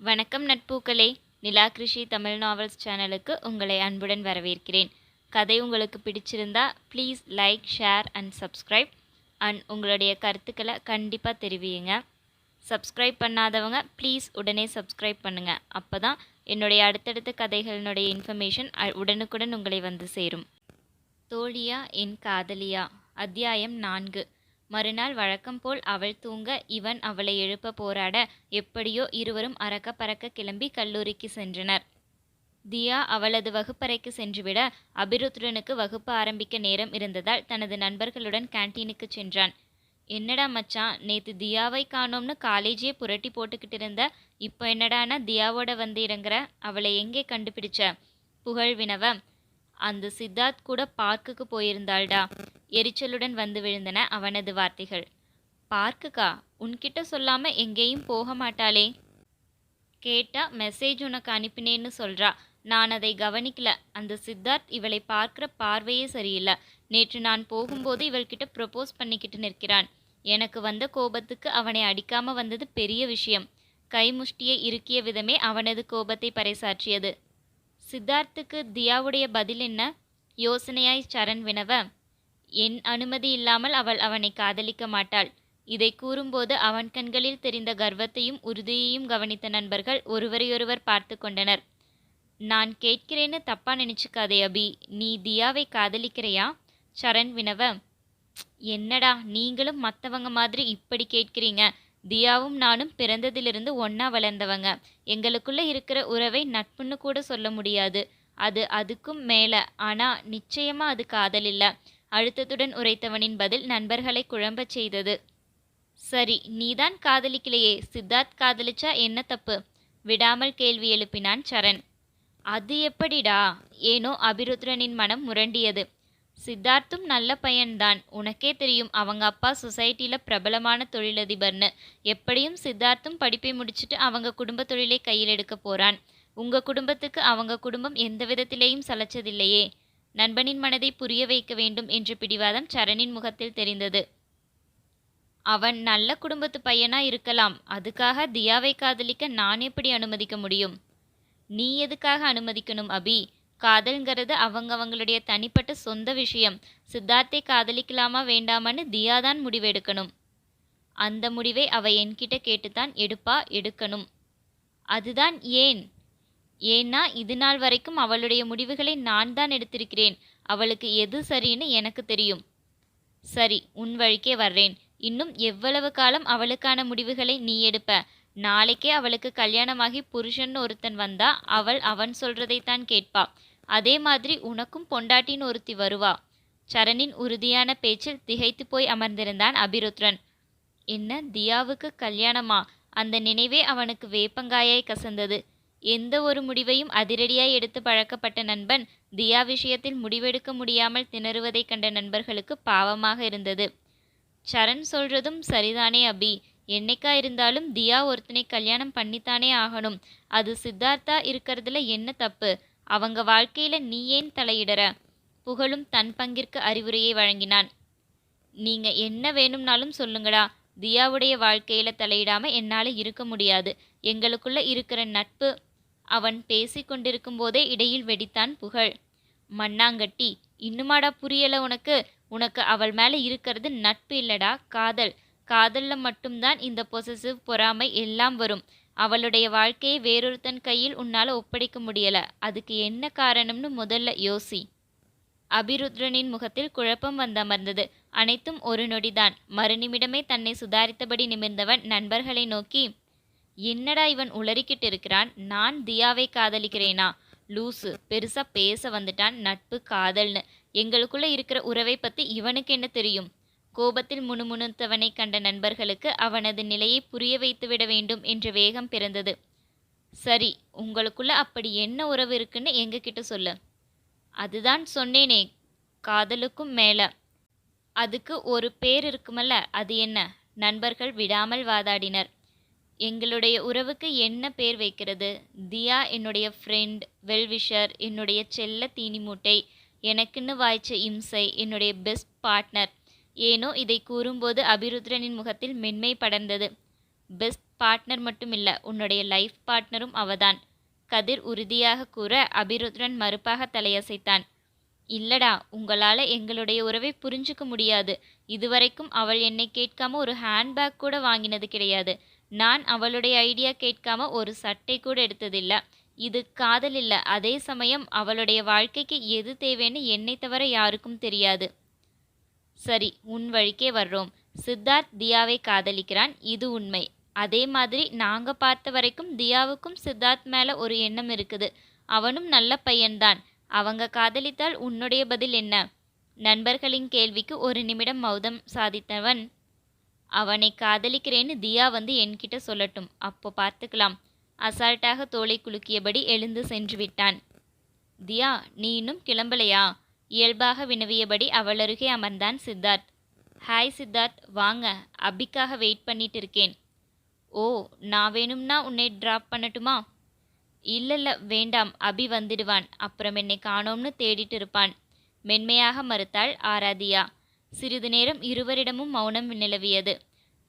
வணக்கம் நட்பூக்களே. நிலா கிருஷி தமிழ் நாவல்ஸ் சேனலுக்கு உங்களை அன்புடன் வரவேற்கிறேன். கதை உங்களுக்கு பிடிச்சிருந்தா please like, share and subscribe. And உங்களுடைய கருத்துக்களை கண்டிப்பாக தெரிவியுங்க. சப்ஸ்கிரைப் பண்ணாதவங்க ப்ளீஸ் உடனே சப்ஸ்கிரைப் பண்ணுங்கள். அப்போ தான் என்னுடைய அடுத்தடுத்த கதைகளினுடைய இன்ஃபர்மேஷன் உடனுக்குடன் உங்களை வந்து சேரும். தோழியா என் காதலியா அத்தியாயம் 4. மறுநாள் வழக்கம் போல் அவள் தூங்க இவன் அவளை எழுப்ப போராட எப்படியோ இருவரும் அறக்க பறக்க கிளம்பி கல்லூரிக்கு சென்றனர். தியா அவளது வகுப்பறைக்கு சென்றுவிட அபிருத்ரனுக்கு வகுப்பு ஆரம்பிக்க நேரம் இருந்ததால் தனது நண்பர்களுடன் கேன்டீனுக்கு சென்றான். என்னடா மச்சான், நேத்து தியாவை காணோம்னு காலேஜே புரட்டி போட்டுக்கிட்டு இருந்த, இப்போ என்னடானா தியாவோட வந்து இறங்குற, அவளை எங்கே கண்டுபிடிச்ச? புகழ் வினவ. அந்த சித்தார்த் கூட பார்க்குக்கு போயிருந்தாள்டா. எரிச்சலுடன் வந்து விழுந்தன அவனது வார்த்தைகள். பார்க்குக்கா? உன்கிட்ட சொல்லாம எங்கேயும் போக மாட்டாளே. கேட்டா மெசேஜ் உனக்கு அனுப்பினேன்னு சொல்றா. நான் அதை கவனிக்கல. அந்த சித்தார்த் இவளை பார்க்குற பார்வையே சரியில்லை. நேற்று நான் போகும்போது இவள்கிட்ட ப்ரொபோஸ் பண்ணிக்கிட்டு நிற்கிறான். எனக்கு வந்த கோபத்துக்கு அவனை அடிக்காம வந்தது பெரிய விஷயம். கைமுஷ்டியை இறுக்கிய விதமே அவனது கோபத்தை பறைசாற்றியது. சித்தார்த்துக்கு தியாவுடைய பதில் என்ன? யோசனையாய் சரண் வினவ. என் அனுமதி இல்லாமல் அவள் அவனை காதலிக்க மாட்டாள். இதை கூறும்போது அவன் கண்களில் தெரிந்த கர்வத்தையும் உறுதியையும் கவனித்த நண்பர்கள் ஒருவரையொருவர் பார்த்து கொண்டனர். நான் கேட்கிறேன்னு தப்பா நினைச்சுக்காதே அபி, நீ தியாவை காதலிக்கிறையா? சரண் வினவ. என்னடா நீங்களும் மற்றவங்க மாதிரி இப்படி கேட்கிறீங்க? தியாவும் நானும் பிறந்ததிலிருந்து ஒன்னா வளர்ந்தவங்க. எங்களுக்குள்ள இருக்கிற உறவை நட்புன்னு கூட சொல்ல முடியாது. அது அதுக்கும் மேல. ஆனா நிச்சயமா அது காதல் இல்ல. அழுத்தத்துடன் உரைத்தவனின் பதில் நண்பர்களை குழம்பச் செய்தது. சரி, நீதான் காதலிக்கலையே, சித்தார்த் காதலிச்சா என்ன தப்பு? விடாமல் கேள்வி எழுப்பினான் சரண். அது எப்படிடா? ஏனோ அபிருத்ரனின் மனம் முரண்டியது. சித்தார்த்தும் நல்ல பையன்தான். உனக்கே தெரியும், அவங்க அப்பா சொசைட்டியில் பிரபலமான தொழிலதிபர்னு. எப்படியும் சித்தார்த்தும் படிப்பை முடிச்சுட்டு அவங்க குடும்ப தொழிலை கையில் எடுக்க போறான். உங்க குடும்பத்துக்கு அவங்க குடும்பம் எந்த விதத்திலேயும் சளைச்சதில்லையே. நண்பனின் மனதை புரிய வைக்க வேண்டும் என்ற பிடிவாதம் சரணின் முகத்தில் தெரிந்தது. அவன் நல்ல குடும்பத்து பையனா இருக்கலாம். அதுக்காக தியாவை காதலிக்க நான் எப்படி அனுமதிக்க முடியும்? நீ எதுக்காக அனுமதிக்கணும் அபி? காதல்ங்கிறது அவங்களுடைய தனிப்பட்ட சொந்த விஷயம். சித்தார்த்தை காதலிக்கலாமா வேண்டாமான்னு தியாதான் முடிவெடுக்கணும். அந்த முடிவை அவ என்கிட்ட கேட்டுத்தான் எடுக்கணும். அதுதான் ஏன்? ஏன்னா இது நாள் வரைக்கும் அவளுடைய முடிவுகளை நான் தான் எடுத்திருக்கிறேன். அவளுக்கு எது சரின்னு எனக்கு தெரியும். சரி, உன் வழிக்கே வர்றேன். இன்னும் எவ்வளவு காலம் அவளுக்கான முடிவுகளை நீ எடுப்ப? நாளைக்கே அவளுக்கு கல்யாணமாகி புருஷன் ஒருத்தன் வந்தா அவன் சொல்றதைத்தான் கேட்பா. அதே மாதிரி உனக்கும் பொண்டாட்டின்னு ஒருத்தி வருவா. சரணின் உறுதியான பேச்சில் திகைத்து போய் அமர்ந்திருந்தான் அபிருத்ரன். என்ன, தியாவுக்கு கல்யாணமா? அந்த நினைவே அவனுக்கு வேப்பங்காயாய் கசந்தது. எந்த ஒரு முடிவையும் அதிரடியாய் எடுத்து பழக்கப்பட்ட நண்பன் தியா விஷயத்தில் முடிவெடுக்க முடியாமல் திணறுவதை கண்ட நண்பர்களுக்கு பாவமாக இருந்தது. சரண் சொல்றதும் சரிதானே அபி. என்னைக்கா இருந்தாலும் தியா ஒருத்தனை கல்யாணம் பண்ணித்தானே ஆகணும். அது சித்தார்த்தா இருக்கிறதுல என்ன தப்பு? அவங்க வாழ்க்கையில நீ ஏன் தலையிடற? புகழும் தன் பங்கிற்கு அறிவுரையை வழங்கினான். நீங்க என்ன வேணும்னாலும் சொல்லுங்கடா. தியாவுடைய வாழ்க்கையில தலையிடாம என்னால இருக்க முடியாது. எங்களுக்குள்ள இருக்கிற நட்பு. அவன் பேசி கொண்டிருக்கும் போதே இடையில் வெடித்தான் புகழ். மண்ணாங்கட்டி, இன்னுமாடா புரியல உனக்கு? உனக்கு அவள் மேல இருக்கிறது நட்பு இல்லடா, காதல். காதல்ல மட்டும்தான் இந்த பொசசிவ், பொறாமை எல்லாம் வரும். அவளுடைய வாழ்க்கையை வேறொருத்தன் கையில் உன்னால ஒப்படைக்க முடியல. அதுக்கு என்ன காரணம்னு முதல்ல யோசி. அபிருத்ரனின் முகத்தில் குழப்பம் வந்தமர்ந்தது. அனைத்தும் ஒரு நொடிதான். மறுநிமிடமே தன்னை சுதாரித்தபடி நிமிர்ந்தவன் நண்பர்களை நோக்கி, என்னடா இவன் உளறிக்கிட்டு இருக்கிறான்? நான் தியாவை காதலிக்கிறேனா? லூசு, பெருசா பேச வந்துட்டான். நட்பு காதல்னு எங்களுக்குள்ள இருக்கிற உறவை பத்தி இவனுக்கு என்ன தெரியும்? கோபத்தில் முணுமுணுத்தவனை கண்ட நண்பர்களுக்கு அவனது நிலையை புரிய வைத்துவிட வேண்டும் என்ற வேகம் பிறந்தது. சரி, உங்களுக்குள்ள அப்படி என்ன உறவு இருக்குன்னு எங்ககிட்ட சொல்லு. அதுதான் சொன்னேனே, காதலுக்கும் மேல. அதுக்கு ஒரு பேர் இருக்குமல்ல, அது என்ன? நண்பர்கள் விடாமல் வாதாடினர். எங்களுடைய உறவுக்கு என்ன பேர் வைக்கிறது? தியா என்னுடைய ஃப்ரெண்ட், வெல்விஷர், என்னுடைய செல்ல தீனி மூட்டை, எனக்குன்னு வாய்ச்ச இம்சை, என்னுடைய பெஸ்ட் பார்ட்னர். ஏனோ இதை கூறும்போது அபிருத்ரனின் முகத்தில் மென்மை படர்ந்தது. பெஸ்ட் பார்ட்னர் மட்டும் இல்ல, உன்னுடைய லைஃப் பார்ட்னரும் அவதான். கதிர் உறுதியாக கூற அபிருத்ரன் மறுப்பாக தலையசைத்தான். இல்லடா, உங்களால எங்களுடைய உறவை புரிஞ்சுக்க முடியாது. இதுவரைக்கும் அவள் என்னை கேட்காம ஒரு ஹேண்ட்பேக் கூட வாங்கினது கிடையாது. நான் அவளுடைய ஐடியா கேட்காம ஒரு சட்டை கூட எடுத்ததில்ல. இது காதல் இல்ல. அதே சமயம் அவளுடைய வாழ்க்கைக்கு எது தேவைன்னு என்னை தவிர யாருக்கும் தெரியாது. சரி, உன் வழிக்கே வர்றோம். சித்தார்த் தியாவை காதலிக்கிறான், இது உண்மை. அதே மாதிரி நாங்க பார்த்த வரைக்கும் தியாவுக்கும் சித்தார்த் மேல ஒரு எண்ணம் இருக்குது. அவனும் நல்ல பையன்தான். அவங்க காதலித்தால் உன்னுடைய பதில் என்ன? நண்பர்களின் கேள்விக்கு ஒரு நிமிடம் மௌனம் சாதித்தவன், அவனை காதலிக்கிறேன்னு தியா வந்து என்கிட்ட சொல்லட்டும், அப்போ பார்த்துக்கலாம். அசால்ட்டாக தோளை குலுக்கியபடி எழுந்து சென்று விட்டான். தியா, நீ இன்னும் கிளம்பலையா? இயல்பாக வினவியபடி அவளருகே அமர்ந்தான் சித்தார்த். ஹாய் சித்தார்த், வாங்க. அபிக்காக வெயிட் பண்ணிட்டு இருக்கேன். ஓ, நான் வேணும்னா உன்னை ட்ராப் பண்ணட்டுமா? இல்ல வேண்டாம், அபி வந்துடுவான். அப்புறம் என்னை காணோம்னு தேடிட்டு இருப்பான். மென்மையாக மறுத்தாள் ஆராதியா. சிறிது நேரம் இருவரிடமும் மௌனம் நிலவியது.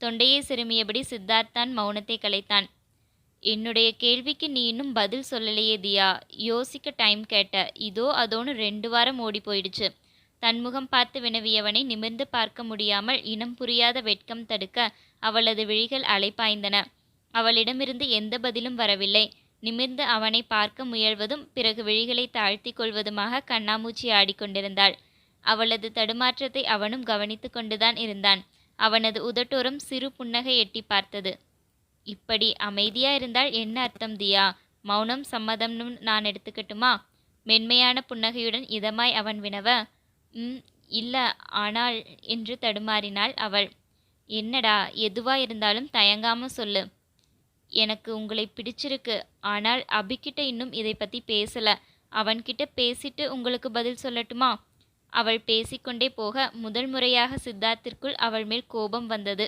தொண்டையை சிறுமியபடி சித்தார்த் தான் மௌனத்தை கலைத்தான். என்னுடைய கேள்விக்கு நீ இன்னும் பதில் சொல்லலையே தியா. யோசிக்க டைம் கேட்ட. இதோ அதோன்னு 2 வாரம் ஓடி போயிடுச்சு. தன்முகம் பார்த்து வினவியவனை நிமிர்ந்து பார்க்க முடியாமல் இனம் புரியாத வெட்கம் தடுக்க அவளது விழிகள் அலைப்பாய்ந்தன. அவளிடமிருந்து எந்த பதிலும் வரவில்லை. நிமிர்ந்து அவனை பார்க்க முயல்வதும் பிறகு விழிகளை தாழ்த்தி கொள்வதுமாக கண்ணாமூச்சி ஆடிக்கொண்டிருந்தாள். அவளது தடுமாற்றத்தை அவனும் கவனித்து கொண்டுதான் இருந்தான். அவனது உதட்டோரம் சிறு புன்னகை எட்டி பார்த்தது. இப்படி அமைதியா இருந்தால் என்ன அர்த்தம் தியா? மௌனம் சம்மதம்னு நான் எடுத்துக்கட்டுமா? மென்மையான புன்னகையுடன் இதமாய் அவன் வினவ, இல்ல, ஆனால் என்று தடுமாறினாள் அவள். என்னடா, எதுவா இருந்தாலும் தயங்காம சொல்லு. எனக்கு உங்களை பிடிச்சிருக்கு. ஆனால் அபிக்கிட்ட இன்னும் இதை பத்தி பேசல. அவன்கிட்ட பேசிட்டு உங்களுக்கு பதில் சொல்லட்டுமா? அவள் பேசிக்கொண்டே போக முதல் முறையாக சித்தார்த்திற்குள் அவள் மேல் கோபம் வந்தது.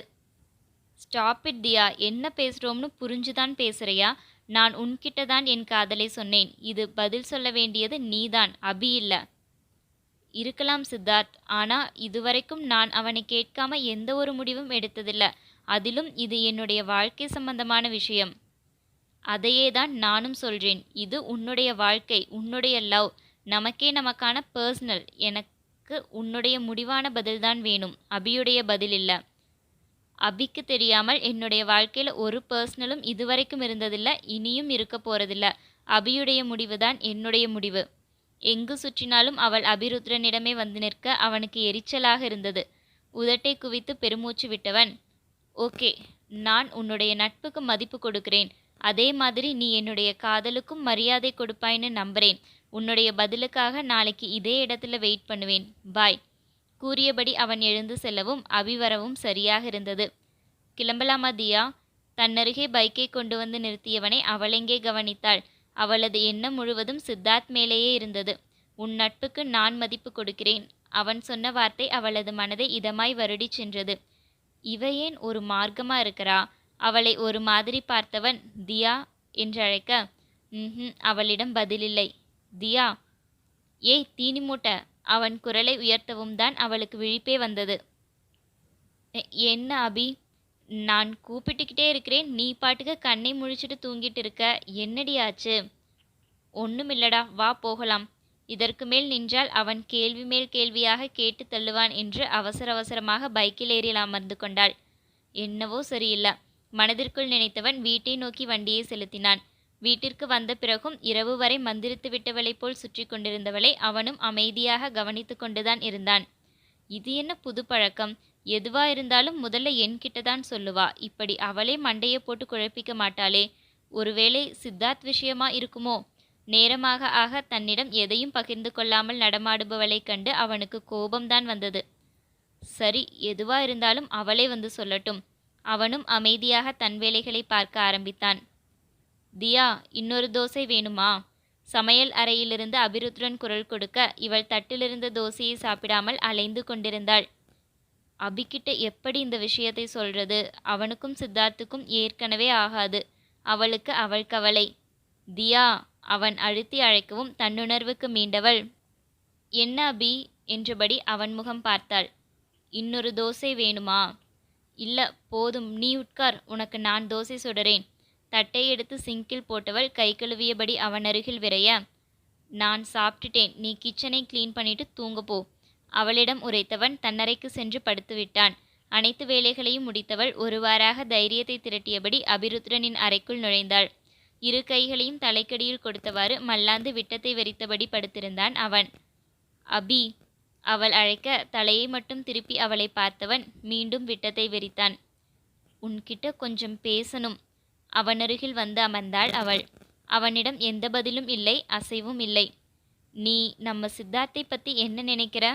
ஸ்டாப் இட் தியா. என்ன பேசுறோம்னு புரிஞ்சுதான் பேசுறியா? நான் உன்கிட்ட தான் என் காதலை சொன்னேன். இது பதில் சொல்ல வேண்டியது நீதான், அபி இல்ல. இருக்கலாம் சித்தார்த், ஆனா இதுவரைக்கும் நான் அவனை கேட்காம எந்த ஒரு முடிவும் எடுத்ததில்ல. அதிலும் இது என்னுடைய வாழ்க்கை சம்பந்தமான விஷயம். அதையே தான் நானும் சொல்றேன். இது உன்னுடைய வாழ்க்கை, உன்னுடைய லவ், நமக்கே நமக்கான பர்சனல். எனக்கு உன்னுடைய முடிவான பதில்தான் வேணும், அபியுடைய பதில் இல்ல. அபிக்கு தெரியாமல் என்னுடைய வாழ்க்கையில ஒரு பர்சனலும் இதுவரைக்கும் இருந்ததில்ல, இனியும் இருக்க போறதில்ல. அபியுடைய முடிவுதான் என்னுடைய முடிவு. எங்கு சுற்றினாலும் அவள் அபிருத்ரனிடமே வந்து நிற்க அவனுக்கு எரிச்சலாக இருந்தது. உதட்டை குவித்து பெருமூச்சு விட்டவன், ஓகே, நான் உன்னுடைய நட்புக்கு மதிப்பு கொடுக்கிறேன். அதே மாதிரி நீ என்னுடைய காதலுக்கும் மரியாதை கொடுப்பாய்ன்னு நம்புறேன். உன்னுடைய பதிலுக்காக நாளைக்கு இதே இடத்துல வெயிட் பண்ணுவேன். பாய். கூறியபடி அவன் எழுந்து செல்லவும் அபி வரவும் சரியாக இருந்தது. கிளம்பலாமா தியா? தன்னருகே பைக்கை கொண்டு வந்து நிறுத்தியவனை அவளெங்கே கவனித்தாள். அவளது எண்ணம் முழுவதும் சித்தார்த் மேலேயே இருந்தது. உன் நட்புக்கு நான் மதிப்பு கொடுக்கிறேன். அவன் சொன்ன வார்த்தை அவளது மனதை இதமாய் வருடி சென்றது. இவ ஏன் ஒரு மார்க்கமா இருக்கிறா? அவளை ஒரு மாதிரி பார்த்தவன் தியா என்றழைக்க, அவளிடம் பதிலில்லை. தியா, ஏய் தீனி மூட்டை! அவன் குரலை உயர்த்தவும் தான் அவளுக்கு விழிப்பே வந்தது. என்ன அபி? நான் கூப்பிட்டுக்கிட்டே இருக்கிறேன், நீ பாட்டுக்கு கண்ணை முழிச்சிட்டு தூங்கிட்டு இருக்க. என்னடி ஆச்சு? ஒன்றுமில்லடா, வா போகலாம். இதற்கு மேல் நின்றால் அவன் கேள்வி மேல் கேள்வியாக கேட்டு தள்ளுவான் என்று அவசர அவசரமாக பைக்கில் ஏறி அமர்ந்து கொண்டாள். என்னவோ சரியில்லை. மனதிற்குள் நினைத்தவன் வீட்டை நோக்கி வண்டியை செலுத்தினான். வீட்டிற்கு வந்த பிறகும் இரவு வரை மந்திரித்து விட்டவளைப் போல் சுற்றி கொண்டிருந்தவளை அவனும் அமைதியாக கவனித்து கொண்டுதான் இருந்தான். இது என்ன புது பழக்கம்? எதுவா இருந்தாலும் முதல்ல என்கிட்டதான் சொல்லுவா. இப்படி அவளே மண்டையை போட்டு குழப்பிக்க மாட்டாளே. ஒருவேளை சித்தார்த் விஷயமா இருக்குமோ? நேரமாக ஆக தன்னிடம் எதையும் பகிர்ந்து கொள்ளாமல் நடமாடுபவளைக் கண்டு அவனுக்கு கோபம்தான் வந்தது. சரி, எதுவா இருந்தாலும் அவளே வந்து சொல்லட்டும். அவனும் அமைதியாக தன் வேலைகளை பார்க்க ஆரம்பித்தான். தியா, இன்னொரு தோசை வேணுமா? சமையல் அறையிலிருந்து அபிருத்ரன் குரல் கொடுக்க இவள் தட்டிலிருந்த தோசையை சாப்பிடாமல் அலைந்து கொண்டிருந்தாள். அபிக்கிட்ட எப்படி இந்த விஷயத்தை சொல்றது? அவனுக்கும் சித்தார்த்துக்கும் ஏற்கனவே ஆகாது. அவளுக்கு அவள் கவலை. தியா, அவன் அழுத்தி அழைக்கவும் தன்னுணர்வுக்கு மீண்டவள், என்ன அபி என்றபடி அவன் முகம் பார்த்தாள். இன்னொரு தோசை வேணுமா? இல்ல போதும், நீ உட்கார், உனக்கு நான் தோசை சுடுறேன். தட்டை எடுத்து சிங்கில் போட்டவள் கை கழுவியபடி அவன் அருகில் விரைய, நான் சாப்பிட்டுட்டேன், நீ கிச்சனை க்ளீன் பண்ணிட்டு தூங்க போ. அவளிடம் உரைத்தவன் தன்னறைக்கு சென்று படுத்துவிட்டான். அனைத்து வேலைகளையும் முடித்தவள் ஒருவாறாக தைரியத்தை திரட்டியபடி அபிருத்ரனின் அறைக்குள் நுழைந்தாள். இரு கைகளையும் தலைக்கடியில் கொடுத்தவாறு மல்லாந்து விட்டத்தை வெறித்தபடி படுத்திருந்தான் அவன். அபி, அவள் அழைக்க தலையை மட்டும் திருப்பி அவளை பார்த்தவன் மீண்டும் விட்டத்தை வெறித்தான். உன்கிட்ட கொஞ்சம் பேசணும். அவனருகில் வந்து அமர்ந்தாள் அவள். அவனிடம் எந்த பதிலும் இல்லை, அசைவும் இல்லை. நீ நம்ம சித்தார்த்தை பத்தி என்ன நினைக்கிற?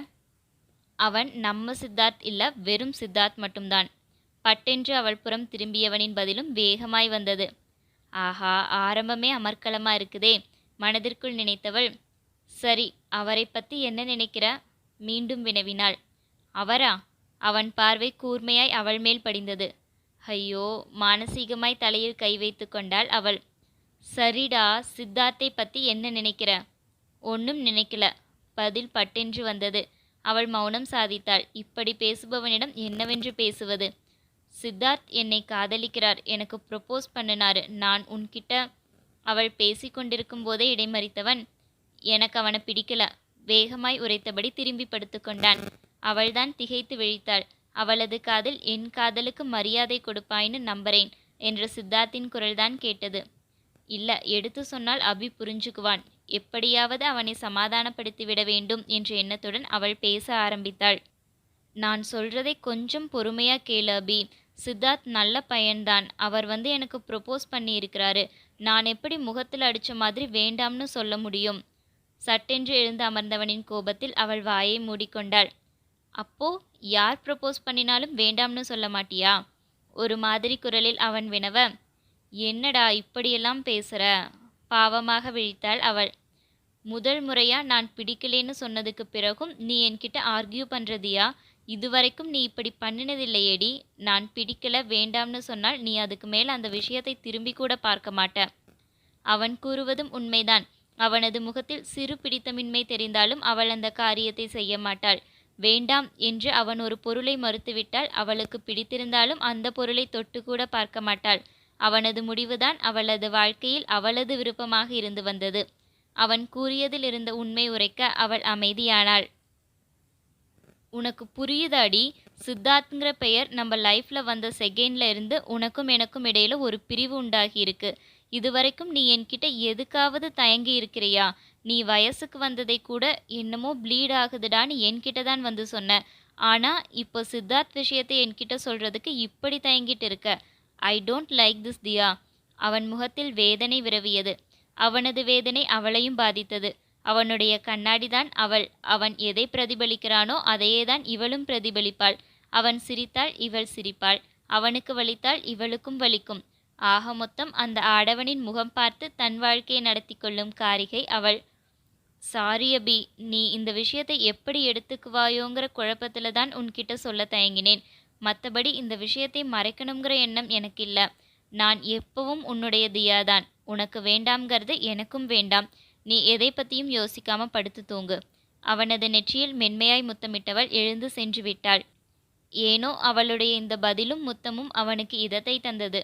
அவன் நம்ம சித்தார்த் இல்ல, வெறும் சித்தார்த் மட்டும்தான். பட்டென்று அவள் புறம் திரும்பியவனின் பதிலும் வேகமாய் வந்தது. ஆஹா, ஆரம்பமே அமர்க்களமா இருக்குதே, மனதிற்குள் நினைத்தவள். சரி, அவரை பத்தி என்ன நினைக்கிற? மீண்டும் வினவினாள். அவரா? அவன் பார்வை கூர்மையாய் அவள் மேல் படிந்தது. ஐயோ, மானசீகமாய் தலையில் கை வைத்து கொண்டாள் அவள். சரிடா, சித்தார்த்தை பத்தி என்ன நினைக்கிற? ஒன்றும் நினைக்கல. பதில் பட்டென்று வந்தது. அவள் மௌனம் சாதித்தாள். இப்படி பேசுபவனிடம் என்னவென்று பேசுவது? சித்தார்த் என்னை காதலிக்கிறார், எனக்கு ப்ரொப்போஸ் பண்ணினாரு, நான் உன்கிட்ட. அவள் பேசிக்கொண்டிருக்கும் போதே இடைமறித்தவன், எனக்கு அவனை பிடிக்கல, வேகமாய் உரைத்தபடி திரும்பி படுத்து கொண்டான். அவள்தான் திகைத்து விழித்தாள். அவளது காதில் என் காதலுக்கு மரியாதை கொடுப்பாய்னு நம்புறேன் என்ற சித்தார்த்தின் குரல்தான் கேட்டது. இல்ல, எடுத்து சொன்னால் அபி புரிஞ்சுக்குவான், எப்படியாவது அவனை சமாதானப்படுத்திவிட வேண்டும் என்ற எண்ணத்துடன் அவள் பேச ஆரம்பித்தாள். நான் சொல்றதை கொஞ்சம் பொறுமையா கேளு அபி. சித்தார்த் நல்ல பையன்தான். அவர் வந்து எனக்கு ப்ரொப்போஸ் பண்ணி இருக்கிறாரு. நான் எப்படி முகத்தில் அடிச்ச மாதிரி வேண்டாம்னு சொல்ல முடியும்? சட்டென்று எழுந்து அமர்ந்தவனின் கோபத்தில் அவள் வாயை மூடிக்கொண்டாள். அப்போ யார் ப்ரொப்போஸ் பண்ணினாலும் வேண்டாம்னு சொல்ல மாட்டியா? ஒரு மாதிரி குரலில் அவன் வினவ, என்னடா இப்படியெல்லாம் பேசுற? பாவமாக விழித்தாள் அவள். முதல் முறையா நான் பிடிக்கலேன்னு சொன்னதுக்கு பிறகும் நீ என்கிட்ட ஆர்கியூ பண்றதியா? இதுவரைக்கும் நீ இப்படி பண்ணினதில்லையேடி. நான் பிடிக்கல, வேண்டாம்னு சொன்னால் நீ அதுக்கு மேல் அந்த விஷயத்தை திரும்பி கூட பார்க்க மாட்ட. அவன் கூறுவதும் உண்மைதான். அவனது முகத்தில் சிறு பிடித்தமின்மை தெரிந்தாலும் அவள் அந்த காரியத்தை செய்ய மாட்டாள். வேண்டாம் என்று அவன் ஒரு பொருளை மறுத்துவிட்டால் அவளுக்கு பிடித்திருந்தாலும் அந்த பொருளை தொட்டு கூட பார்க்க மாட்டாள். அவனது முடிவுதான் அவளது வாழ்க்கையில் அவளது விருப்பமாக இருந்து வந்தது. அவன் கூறியதில் இருந்த உண்மை உரைக்க அவள் அமைதியானாள். உனக்கு புரியுதாடி? சித்தார்த்ங்கிற பெயர் நம்ம லைஃப்ல வந்த செகண்ட்ல இருந்து உனக்கும் எனக்கும் இடையில ஒரு பிரிவு உண்டாகி இருக்கு. இதுவரைக்கும் நீ என்கிட்ட எதுக்காவது தயங்கி இருக்கிறியா? நீ வயசுக்கு வந்ததை கூட என்னமோ ப்ளீட் ஆகுதுடான்னு என்கிட்ட தான் வந்து சொன்ன. ஆனா இப்போ சித்தார்த் விஷயத்தை என்கிட்ட சொல்றதுக்கு இப்படி தயங்கிட்டு இருக்க. ஐ டோன்ட் லைக் திஸ் தியா. அவன் முகத்தில் வேதனை விரவியது. அவனது வேதனை அவளையும் பாதித்தது. அவனுடைய கண்ணாடிதான் அவள். அவன் எதை பிரதிபலிக்கிறானோ அதையேதான் இவளும் பிரதிபலிப்பாள். அவன் சிரித்தாள், இவள் சிரிப்பாள். அவனுக்கு வலித்தால் இவளுக்கும் வலிக்கும். ஆக மொத்தம் அந்த ஆடவனின் முகம் பார்த்து தன் வாழ்க்கையை நடத்தி கொள்ளும் காரிகை அவள். சாரி அபி, நீ இந்த விஷயத்தை எப்படி எடுத்துக்குவாயோங்கிற குழப்பத்துல தான் உன்கிட்ட சொல்ல தயங்கினேன். மற்றபடி இந்த விஷயத்தை மறைக்கணுங்கிற எண்ணம் எனக்கு இல்லை. நான் எப்பவும் உன்னுடைய தியாதான். உனக்கு வேண்டாம்ங்கிறது எனக்கும் வேண்டாம். நீ எதை பற்றியும் யோசிக்காம படுத்து தூங்கு. அவனது நெற்றியில் மென்மையாய் முத்தமிட்டவள் எழுந்து சென்று விட்டாள். ஏனோ அவளுடைய இந்த பதிலும் முத்தமும் அவனுக்கு இதத்தை தந்தது.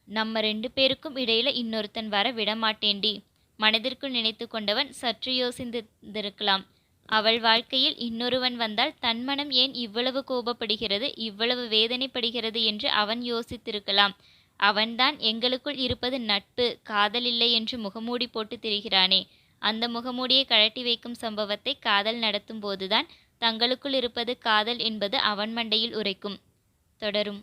நம்ம 2 பேருக்கும் இடையில இன்னொருத்தன் வர விடமாட்டேண்டி. மனதிற்குள் நினைத்து கொண்டவன் சற்று யோசித்திருக்கலாம். அவள் வாழ்க்கையில் இன்னொருவன் வந்தால் தன் மனம் ஏன் இவ்வளவு கோபப்படுகிறது, இவ்வளவு வேதனைப்படுகிறது என்று அவன் யோசித்திருக்கலாம். அவன்தான் எங்களுக்குள் இருப்பது நட்பு, காதல் இல்லை என்று முகமூடி போட்டு திரிகிறானே. அந்த முகமூடியை கழட்டி வைக்கும் சம்பவத்தை காதல் நடத்தும் போதுதான் தங்களுக்குள் இருப்பது காதல் என்பது அவன் மண்டையில் உரைக்கும். தொடரும்.